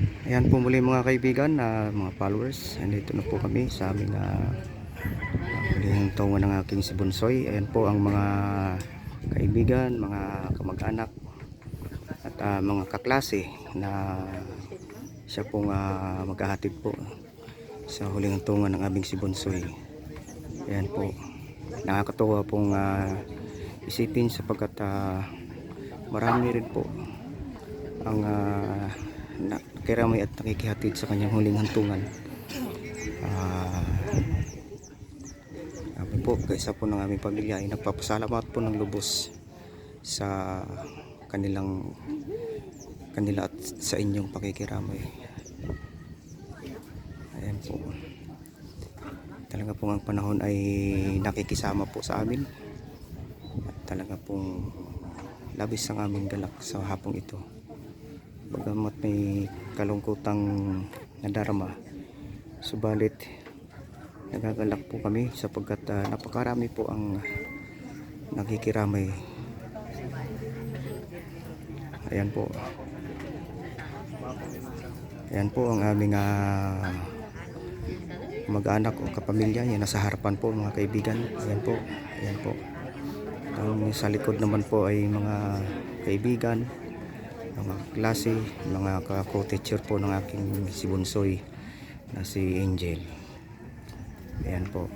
Ayan po muli mga kaibigan, mga followers. Andito na po kami sa aming huling tungo ng aking si Bunsoy. Ayan po ang mga kaibigan, mga kamag-anak at mga kaklase na siya pong maghahatid po sa huling tungo ng aming si Bunsoy. Ayan po, nakakatuwa pong isipin sapagkat marami rin po ang nakiramay at nakikihatid sa kanyang huling hantungan. Kami po, kaisa po ng aming pamilya ay nagpapasalamat po ng lubos sa kanila at sa inyong pakikiramay. Ayan po, talaga pong ang panahon ay nakikisama po sa amin at talaga pong labis ang aming galak sa hapong ito. Bagamat may kalungkutang nadarama, subalit nagagalak po kami sapagkat napakarami po ang nakikiramay. Ayan po, ayan po ang aming mag-anak o kapamilya. Yan nasa harapan po mga kaibigan. Ayan po, ayan po. Ang sa likod naman po ay mga kaibigan, mga klase, mga ka-co-teacher po ng aking si Bunsoy na si Angel. Ayan po.